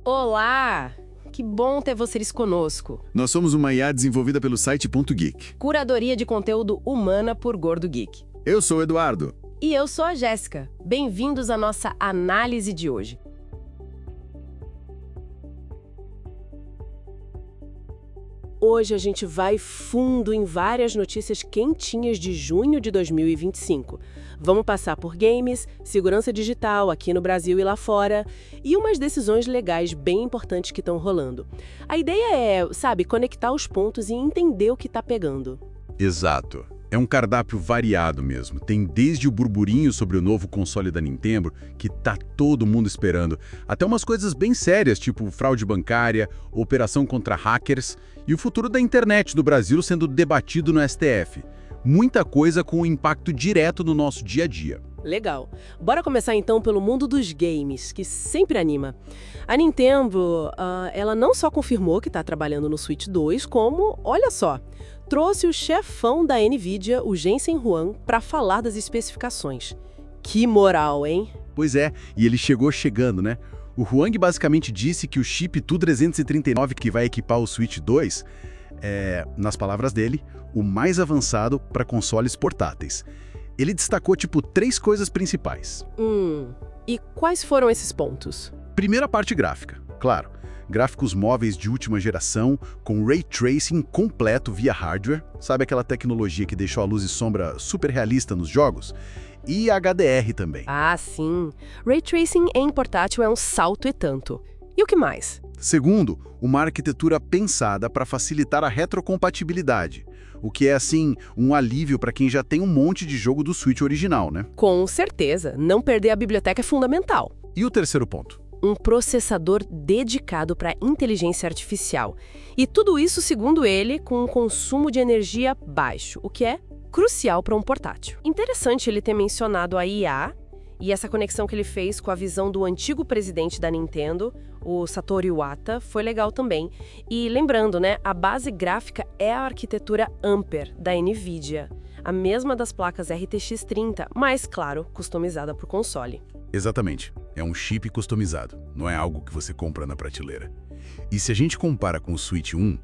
Olá! Que bom ter vocês conosco. Nós somos uma IA desenvolvida pelo site .geek. Curadoria de conteúdo humana por Gordo Geek. Eu sou o Eduardo. E eu sou a Jéssica. Bem-vindos à nossa análise de hoje. Hoje a gente vai fundo em várias notícias quentinhas de junho de 2025. Vamos passar por games, segurança digital aqui no Brasil e lá fora, e umas decisões legais bem importantes que estão rolando. A ideia é, conectar os pontos e entender o que está pegando. Exato. É um cardápio variado mesmo. Tem desde o burburinho sobre o novo console da Nintendo, que tá todo mundo esperando, até umas coisas bem sérias, tipo fraude bancária, operação contra hackers e o futuro da internet do Brasil sendo debatido no STF. Muita coisa com impacto direto no nosso dia a dia. Legal. Bora começar então pelo mundo dos games, que sempre anima. A Nintendo, ela não só confirmou que está trabalhando no Switch 2, como, olha só, trouxe o chefão da NVIDIA, o Jensen Huang, para falar das especificações. Que moral, hein? Pois é, e ele chegando, né? O Huang basicamente disse que o chip Tu-339 que vai equipar o Switch 2 é, nas palavras dele, o mais avançado para consoles portáteis. Ele destacou, três coisas principais. E quais foram esses pontos? Primeira parte gráfica, claro. Gráficos móveis de última geração, com Ray Tracing completo via hardware, sabe aquela tecnologia que deixou a luz e sombra super realista nos jogos? E HDR também. Ah, sim. Ray Tracing em portátil é um salto e tanto. E o que mais? Segundo, uma arquitetura pensada para facilitar a retrocompatibilidade, o que é, assim, um alívio para quem já tem um monte de jogo do Switch original, né? Com certeza. Não perder a biblioteca é fundamental. E o terceiro ponto? Um processador dedicado para inteligência artificial. E tudo isso, segundo ele, com um consumo de energia baixo, o que é crucial para um portátil. Interessante ele ter mencionado a IA e essa conexão que ele fez com a visão do antigo presidente da Nintendo, o Satoru Iwata, foi legal também. E lembrando, né, a base gráfica é a arquitetura Ampere da NVIDIA, a mesma das placas RTX 30, mas, claro, customizada para o console. Exatamente. É um chip customizado, não é algo que você compra na prateleira. E se a gente compara com o Switch 1,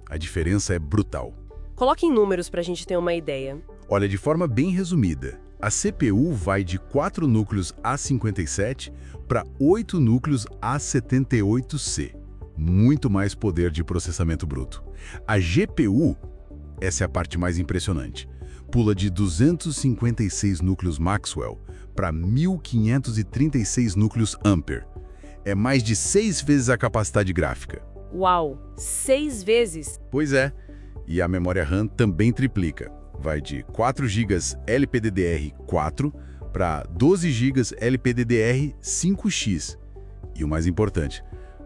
a diferença é brutal. Coloque em números para a gente ter uma ideia. Olha, de forma bem resumida, a CPU vai de 4 núcleos A57 para 8 núcleos A78C. Muito mais poder de processamento bruto. A GPU, essa é a parte mais impressionante, pula de 256 núcleos Maxwell para 1536 núcleos Ampere. É mais de 6 vezes a capacidade gráfica. Uau! 6 vezes? Pois é. E a memória RAM também triplica. Vai de 4 GB LPDDR4 para 12 GB LPDDR5X. E o mais importante,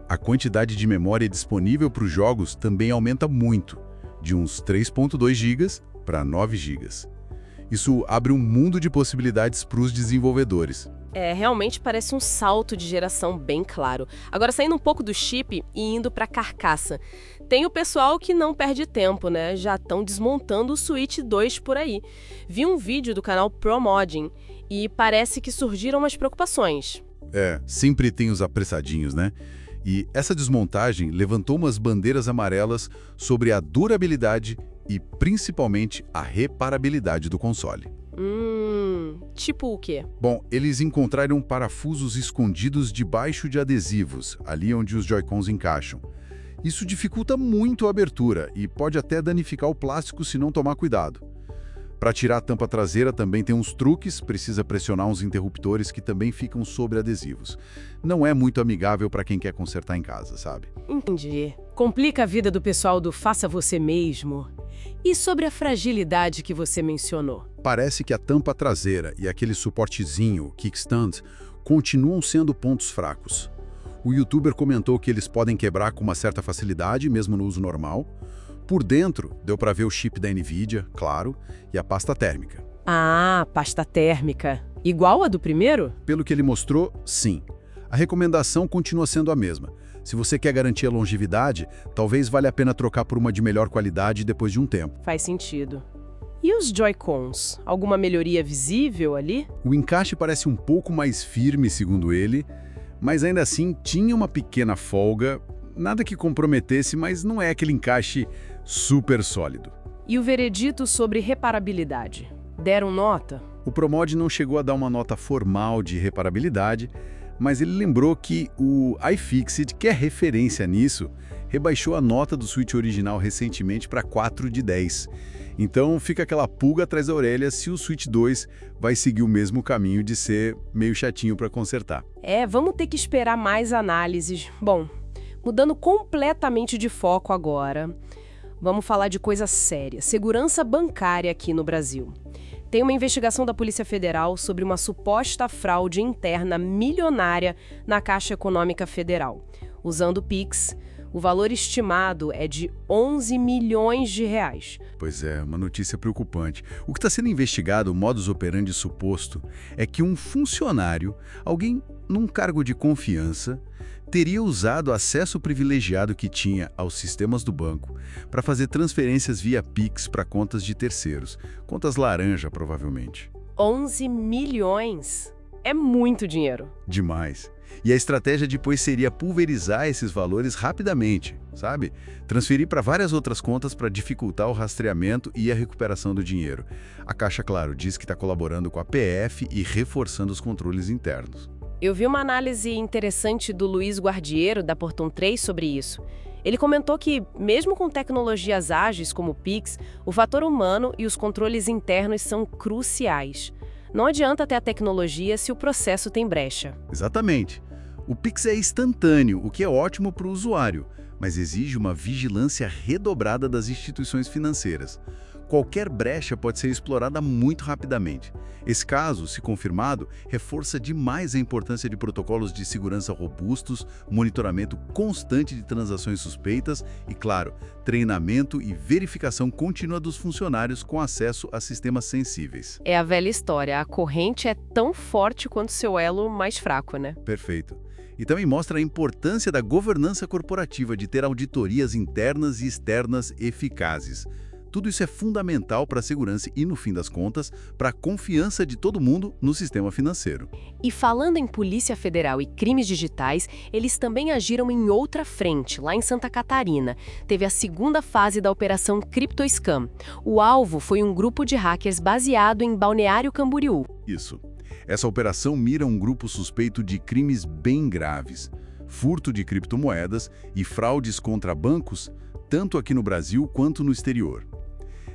a quantidade de memória disponível para os jogos também aumenta muito, de uns 3.2 GB para 9 GB. Isso abre um mundo de possibilidades para os desenvolvedores. Realmente parece um salto de geração bem claro. Agora, saindo um pouco do chip e indo para a carcaça. Tem o pessoal que não perde tempo, né? Já estão desmontando o Switch 2 por aí. Vi um vídeo do canal ProModding e parece que surgiram umas preocupações. Sempre tem os apressadinhos, né? E essa desmontagem levantou umas bandeiras amarelas sobre a durabilidade e, principalmente, a reparabilidade do console. Tipo o quê? Bom, eles encontraram parafusos escondidos debaixo de adesivos, ali onde os Joy-Cons encaixam. Isso dificulta muito a abertura e pode até danificar o plástico se não tomar cuidado. Para tirar a tampa traseira também tem uns truques, precisa pressionar uns interruptores que também ficam sobre adesivos. Não é muito amigável para quem quer consertar em casa, sabe? Entendi. Complica a vida do pessoal do faça você mesmo. E sobre a fragilidade que você mencionou? Parece que a tampa traseira e aquele suportezinho, kickstand, continuam sendo pontos fracos. O youtuber comentou que eles podem quebrar com uma certa facilidade, mesmo no uso normal. Por dentro, deu para ver o chip da NVIDIA, claro, e a pasta térmica. Ah, pasta térmica. Igual a do primeiro? Pelo que ele mostrou, sim. A recomendação continua sendo a mesma. Se você quer garantir a longevidade, talvez valha a pena trocar por uma de melhor qualidade depois de um tempo. Faz sentido. E os Joy-Cons? Alguma melhoria visível ali? O encaixe parece um pouco mais firme, segundo ele, Mas ainda assim tinha uma pequena folga, nada que comprometesse, mas não é aquele encaixe super sólido. E o veredito sobre reparabilidade? Deram nota? O Promod não chegou a dar uma nota formal de reparabilidade, mas ele lembrou que o iFixit, que é referência nisso, rebaixou a nota do Switch original recentemente para 4 de 10. Então fica aquela pulga atrás da orelha se o Switch 2 vai seguir o mesmo caminho de ser meio chatinho para consertar. Vamos ter que esperar mais análises. Bom, mudando completamente de foco agora, vamos falar de coisa séria. Segurança bancária aqui no Brasil. Tem uma investigação da Polícia Federal sobre uma suposta fraude interna milionária na Caixa Econômica Federal. Usando o Pix, o valor estimado é de 11 milhões de reais. Pois é, uma notícia preocupante. O que está sendo investigado, o modus operandi suposto, é que um funcionário, alguém num cargo de confiança, teria usado o acesso privilegiado que tinha aos sistemas do banco para fazer transferências via Pix para contas de terceiros. Contas laranja, provavelmente. 11 milhões? É muito dinheiro. Demais. E a estratégia depois seria pulverizar esses valores rapidamente, sabe? Transferir para várias outras contas para dificultar o rastreamento e a recuperação do dinheiro. A Caixa, claro, diz que está colaborando com a PF e reforçando os controles internos. Eu vi uma análise interessante do Luiz Guardiero, da Portão 3, sobre isso. Ele comentou que, mesmo com tecnologias ágeis como o Pix, o fator humano e os controles internos são cruciais. Não adianta ter a tecnologia se o processo tem brecha. Exatamente. O Pix é instantâneo, o que é ótimo para o usuário, mas exige uma vigilância redobrada das instituições financeiras. Qualquer brecha pode ser explorada muito rapidamente. Esse caso, se confirmado, reforça demais a importância de protocolos de segurança robustos, monitoramento constante de transações suspeitas e, claro, treinamento e verificação contínua dos funcionários com acesso a sistemas sensíveis. É a velha história, a corrente é tão forte quanto seu elo mais fraco, né? Perfeito. E também mostra a importância da governança corporativa de ter auditorias internas e externas eficazes. Tudo isso é fundamental para a segurança e, no fim das contas, para a confiança de todo mundo no sistema financeiro. E falando em Polícia Federal e crimes digitais, eles também agiram em outra frente, lá em Santa Catarina. Teve a segunda fase da Operação CryptoScam. O alvo foi um grupo de hackers baseado em Balneário Camboriú. Isso. Essa operação mira um grupo suspeito de crimes bem graves, furto de criptomoedas e fraudes contra bancos, tanto aqui no Brasil quanto no exterior.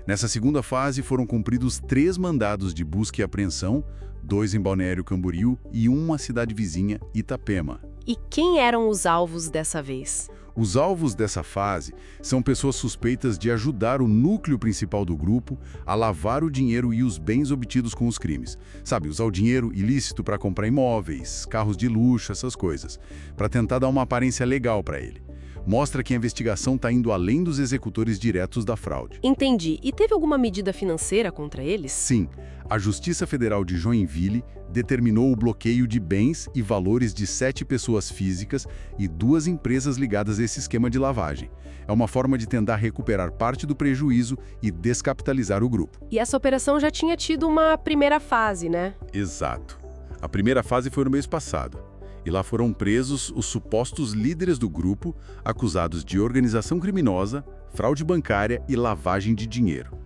Nessa segunda fase foram cumpridos 3 mandados de busca e apreensão, 2 em Balneário Camboriú e 1 na cidade vizinha, Itapema. E quem eram os alvos dessa vez? Os alvos dessa fase são pessoas suspeitas de ajudar o núcleo principal do grupo a lavar o dinheiro e os bens obtidos com os crimes. Sabe, usar o dinheiro ilícito para comprar imóveis, carros de luxo, essas coisas, para tentar dar uma aparência legal para ele. Mostra que a investigação está indo além dos executores diretos da fraude. Entendi. E teve alguma medida financeira contra eles? Sim. A Justiça Federal de Joinville determinou o bloqueio de bens e valores de 7 pessoas físicas e 2 empresas ligadas a esse esquema de lavagem. É uma forma de tentar recuperar parte do prejuízo e descapitalizar o grupo. E essa operação já tinha tido uma primeira fase, né? Exato. A primeira fase foi no mês passado. E lá foram presos os supostos líderes do grupo, acusados de organização criminosa, fraude bancária e lavagem de dinheiro.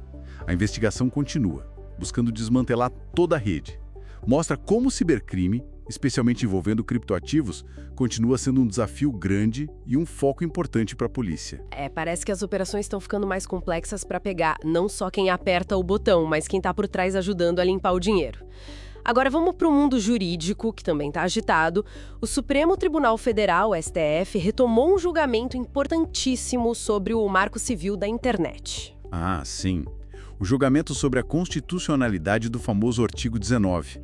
A investigação continua, buscando desmantelar toda a rede. Mostra como o cibercrime, especialmente envolvendo criptoativos, continua sendo um desafio grande e um foco importante para a polícia. Parece que as operações estão ficando mais complexas para pegar não só quem aperta o botão, mas quem está por trás ajudando a limpar o dinheiro. Agora vamos para o mundo jurídico, que também está agitado. O Supremo Tribunal Federal, STF, retomou um julgamento importantíssimo sobre o Marco Civil da Internet. Ah, sim. O julgamento sobre a constitucionalidade do famoso artigo 19.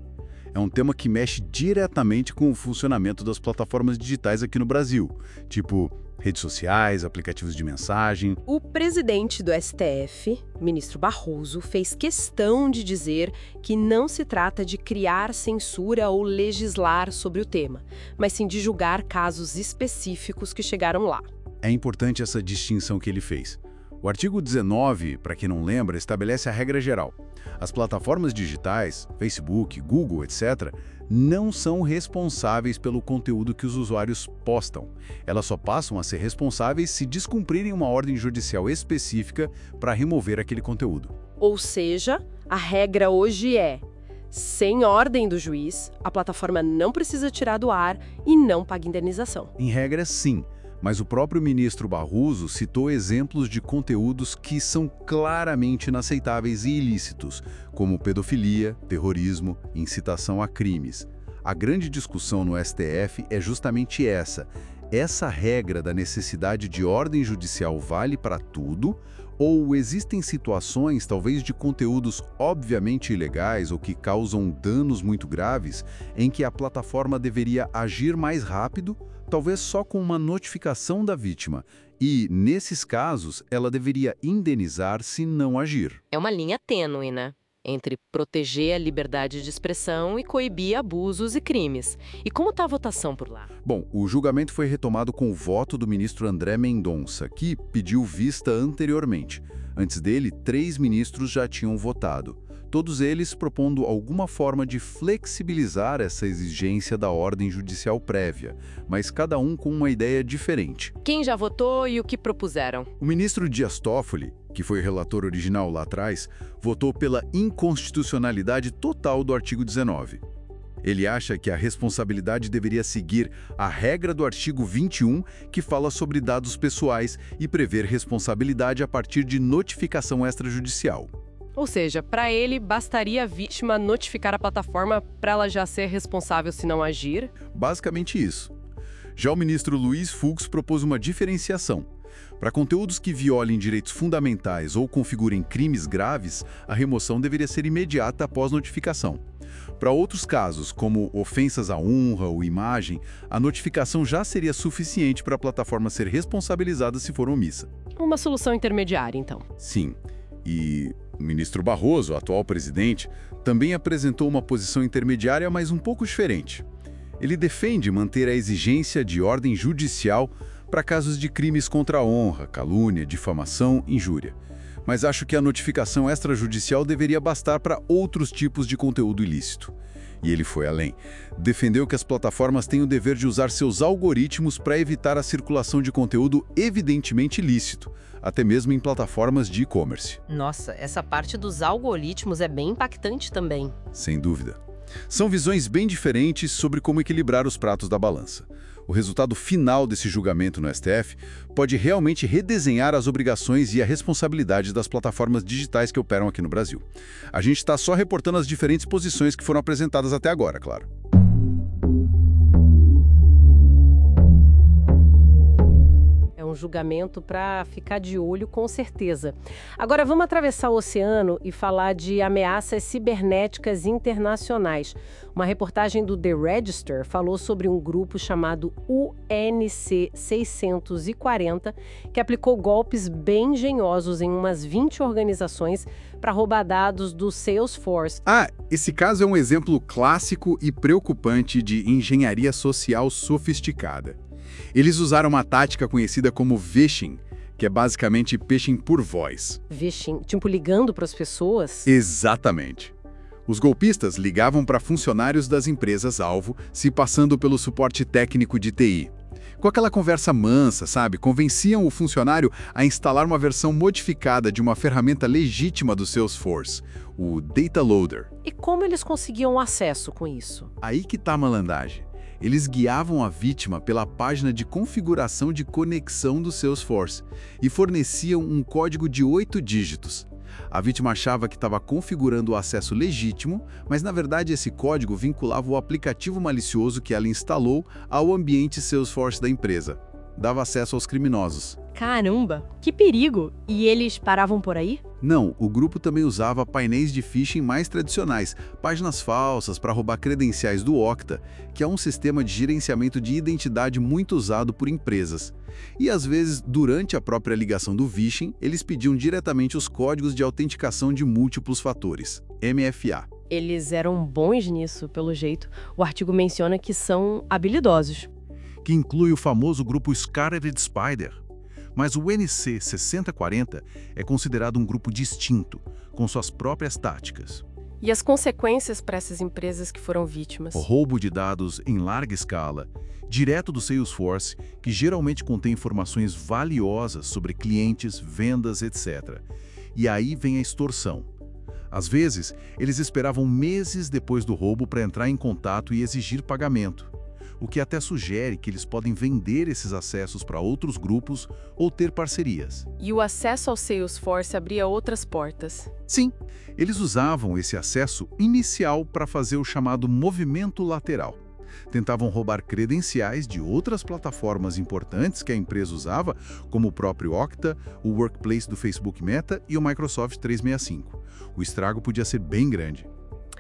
É um tema que mexe diretamente com o funcionamento das plataformas digitais aqui no Brasil, tipo redes sociais, aplicativos de mensagem. O presidente do STF, ministro Barroso, fez questão de dizer que não se trata de criar censura ou legislar sobre o tema, mas sim de julgar casos específicos que chegaram lá. É importante essa distinção que ele fez. O artigo 19, para quem não lembra, estabelece a regra geral. As plataformas digitais, Facebook, Google, etc., não são responsáveis pelo conteúdo que os usuários postam. Elas só passam a ser responsáveis se descumprirem uma ordem judicial específica para remover aquele conteúdo. Ou seja, a regra hoje é: sem ordem do juiz, a plataforma não precisa tirar do ar e não paga indenização. Em regra, sim. Mas o próprio ministro Barroso citou exemplos de conteúdos que são claramente inaceitáveis e ilícitos, como pedofilia, terrorismo, incitação a crimes. A grande discussão no STF é justamente essa. Essa regra da necessidade de ordem judicial vale para tudo? Ou existem situações, talvez de conteúdos obviamente ilegais ou que causam danos muito graves, em que a plataforma deveria agir mais rápido, talvez só com uma notificação da vítima, e, nesses casos, ela deveria indenizar se não agir? É uma linha tênue, né? Entre proteger a liberdade de expressão e coibir abusos e crimes. E como está a votação por lá? Bom, o julgamento foi retomado com o voto do ministro André Mendonça, que pediu vista anteriormente. Antes dele, 3 ministros já tinham votado. Todos eles propondo alguma forma de flexibilizar essa exigência da ordem judicial prévia, mas cada um com uma ideia diferente. Quem já votou e o que propuseram? O ministro Dias Toffoli, que foi o relator original lá atrás, votou pela inconstitucionalidade total do artigo 19. Ele acha que a responsabilidade deveria seguir a regra do artigo 21, que fala sobre dados pessoais e prever responsabilidade a partir de notificação extrajudicial. Ou seja, para ele, bastaria a vítima notificar a plataforma para ela já ser responsável se não agir? Basicamente isso. Já o ministro Luiz Fux propôs uma diferenciação. Para conteúdos que violem direitos fundamentais ou configurem crimes graves, a remoção deveria ser imediata após notificação. Para outros casos, como ofensas à honra ou imagem, a notificação já seria suficiente para a plataforma ser responsabilizada se for omissa. Uma solução intermediária, então. Sim. E o ministro Barroso, atual presidente, também apresentou uma posição intermediária, mas um pouco diferente. Ele defende manter a exigência de ordem judicial para casos de crimes contra a honra, calúnia, difamação, injúria. Mas acho que a notificação extrajudicial deveria bastar para outros tipos de conteúdo ilícito. E ele foi além. Defendeu que as plataformas têm o dever de usar seus algoritmos para evitar a circulação de conteúdo evidentemente ilícito, até mesmo em plataformas de e-commerce. Nossa, essa parte dos algoritmos é bem impactante também. Sem dúvida. São visões bem diferentes sobre como equilibrar os pratos da balança. O resultado final desse julgamento no STF pode realmente redesenhar as obrigações e a responsabilidade das plataformas digitais que operam aqui no Brasil. A gente está só reportando as diferentes posições que foram apresentadas até agora, claro. É um julgamento para ficar de olho, com certeza. Agora, vamos atravessar o oceano e falar de ameaças cibernéticas internacionais. Uma reportagem do The Register falou sobre um grupo chamado UNC 640, que aplicou golpes bem engenhosos em umas 20 organizações para roubar dados do Salesforce. Esse caso é um exemplo clássico e preocupante de engenharia social sofisticada. Eles usaram uma tática conhecida como phishing, que é basicamente phishing por voz. Phishing, tipo ligando para as pessoas? Exatamente. Os golpistas ligavam para funcionários das empresas-alvo, se passando pelo suporte técnico de TI. Com aquela conversa mansa, sabe? Convenciam o funcionário a instalar uma versão modificada de uma ferramenta legítima do Salesforce, o Data Loader. E como eles conseguiam acesso com isso? Aí que tá a malandragem. Eles guiavam a vítima pela página de configuração de conexão do Salesforce e forneciam um código de 8 dígitos. A vítima achava que estava configurando o acesso legítimo, mas na verdade esse código vinculava o aplicativo malicioso que ela instalou ao ambiente Salesforce da empresa. Dava acesso aos criminosos. Caramba, que perigo! E eles paravam por aí? Não, o grupo também usava painéis de phishing mais tradicionais, páginas falsas para roubar credenciais do Okta, que é um sistema de gerenciamento de identidade muito usado por empresas. E às vezes, durante a própria ligação do phishing, eles pediam diretamente os códigos de autenticação de múltiplos fatores, MFA. Eles eram bons nisso, pelo jeito. O artigo menciona que são habilidosos. Que inclui o famoso grupo Scarlet Spider. Mas o NC 6040 é considerado um grupo distinto, com suas próprias táticas. E as consequências para essas empresas que foram vítimas? O roubo de dados em larga escala, direto do Salesforce, que geralmente contém informações valiosas sobre clientes, vendas, etc. E aí vem a extorsão. Às vezes, eles esperavam meses depois do roubo para entrar em contato e exigir pagamento, o que até sugere que eles podem vender esses acessos para outros grupos ou ter parcerias. E o acesso ao Salesforce abria outras portas. Sim, eles usavam esse acesso inicial para fazer o chamado movimento lateral. Tentavam roubar credenciais de outras plataformas importantes que a empresa usava, como o próprio Okta, o Workplace do Facebook Meta e o Microsoft 365. O estrago podia ser bem grande.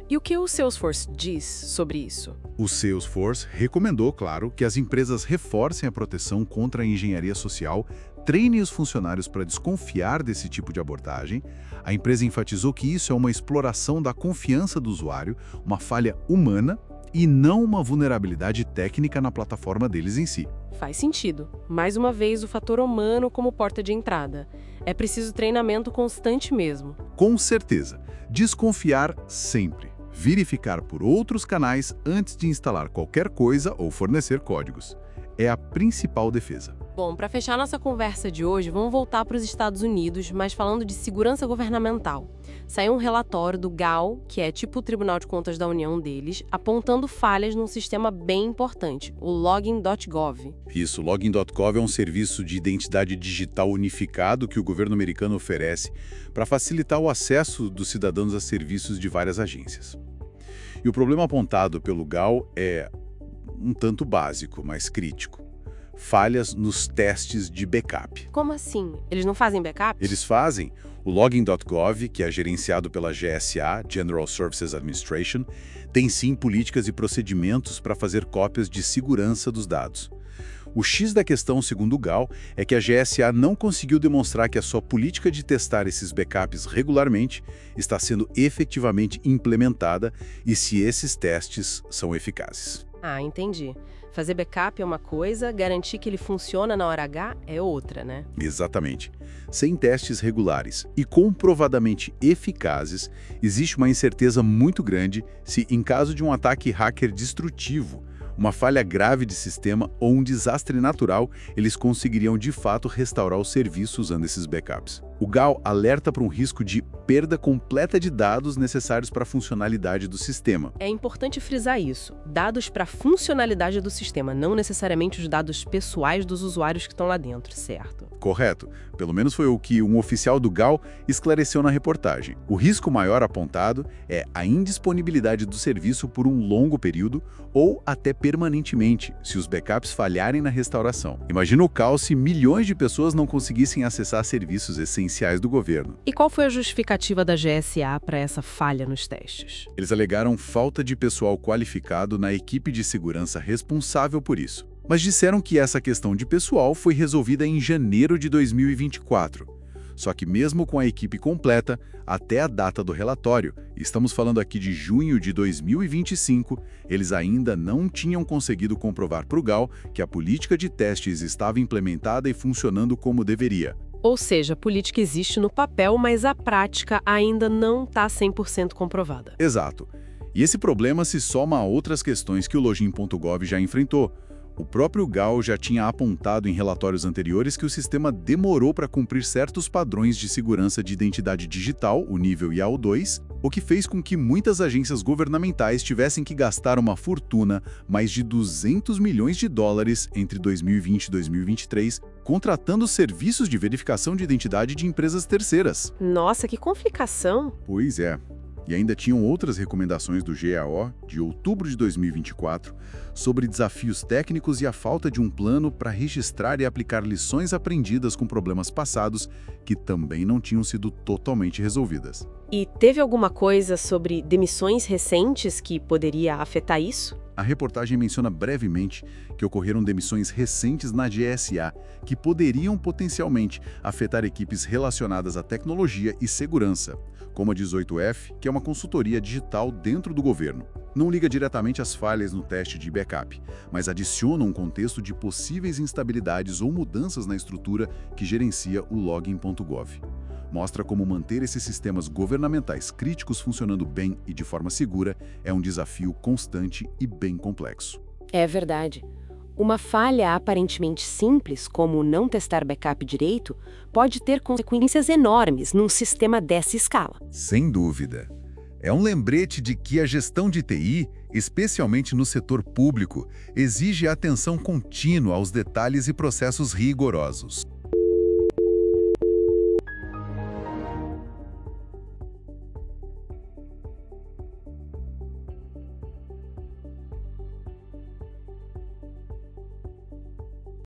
E o que o Salesforce diz sobre isso? O Salesforce recomendou, claro, que as empresas reforcem a proteção contra a engenharia social, treinem os funcionários para desconfiar desse tipo de abordagem. A empresa enfatizou que isso é uma exploração da confiança do usuário, uma falha humana e não uma vulnerabilidade técnica na plataforma deles em si. Faz sentido. Mais uma vez, o fator humano como porta de entrada. É preciso treinamento constante mesmo. Com certeza. Desconfiar sempre. Verificar por outros canais antes de instalar qualquer coisa ou fornecer códigos. É a principal defesa. Bom, para fechar nossa conversa de hoje, vamos voltar para os Estados Unidos, mas falando de segurança governamental. Saiu um relatório do GAO, que é tipo o Tribunal de Contas da União deles, apontando falhas num sistema bem importante, o Login.gov. Isso, Login.gov é um serviço de identidade digital unificado que o governo americano oferece para facilitar o acesso dos cidadãos a serviços de várias agências. E o problema apontado pelo GAO é um tanto básico, mas crítico. Falhas nos testes de backup. Como assim? Eles não fazem backup? Eles fazem. O Login.gov, que é gerenciado pela GSA, General Services Administration, tem sim políticas e procedimentos para fazer cópias de segurança dos dados. O X da questão, segundo o GAO, é que a GSA não conseguiu demonstrar que a sua política de testar esses backups regularmente está sendo efetivamente implementada e se esses testes são eficazes. Ah, entendi. Fazer backup é uma coisa, garantir que ele funciona na hora H é outra, né? Exatamente. Sem testes regulares e comprovadamente eficazes, existe uma incerteza muito grande se, em caso de um ataque hacker destrutivo, uma falha grave de sistema ou um desastre natural, eles conseguiriam de fato restaurar o serviço usando esses backups. O GAO alerta para um risco de perda completa de dados necessários para a funcionalidade do sistema. É importante frisar isso. Dados para a funcionalidade do sistema, não necessariamente os dados pessoais dos usuários que estão lá dentro, certo? Correto. Pelo menos foi o que um oficial do GAO esclareceu na reportagem. O risco maior apontado é a indisponibilidade do serviço por um longo período ou até permanentemente, se os backups falharem na restauração. Imagina o caos se milhões de pessoas não conseguissem acessar serviços essenciais do governo. E qual foi a justificativa da GSA para essa falha nos testes? Eles alegaram falta de pessoal qualificado na equipe de segurança responsável por isso. Mas disseram que essa questão de pessoal foi resolvida em janeiro de 2024. Só que mesmo com a equipe completa, até a data do relatório, estamos falando aqui de junho de 2025, eles ainda não tinham conseguido comprovar para o GAO que a política de testes estava implementada e funcionando como deveria. Ou seja, a política existe no papel, mas a prática ainda não está 100% comprovada. Exato. E esse problema se soma a outras questões que o Login.gov já enfrentou. O próprio GAO já tinha apontado em relatórios anteriores que o sistema demorou para cumprir certos padrões de segurança de identidade digital, o nível IAO2, o que fez com que muitas agências governamentais tivessem que gastar uma fortuna, mais de 200 milhões de dólares entre 2020 e 2023, contratando serviços de verificação de identidade de empresas terceiras. Nossa, que complicação! Pois é. E ainda tinham outras recomendações do GAO, de outubro de 2024, sobre desafios técnicos e a falta de um plano para registrar e aplicar lições aprendidas com problemas passados que também não tinham sido totalmente resolvidas. E teve alguma coisa sobre demissões recentes que poderia afetar isso? A reportagem menciona brevemente que ocorreram demissões recentes na GSA que poderiam potencialmente afetar equipes relacionadas à tecnologia e segurança, como a 18F, que é uma consultoria digital dentro do governo. Não liga diretamente às falhas no teste de backup, mas adiciona um contexto de possíveis instabilidades ou mudanças na estrutura que gerencia o login.gov. Mostra como manter esses sistemas governamentais críticos funcionando bem e de forma segura é um desafio constante e bem complexo. É verdade. Uma falha aparentemente simples, como não testar backup direito, pode ter consequências enormes num sistema dessa escala. Sem dúvida. É um lembrete de que a gestão de TI, especialmente no setor público, exige atenção contínua aos detalhes e processos rigorosos.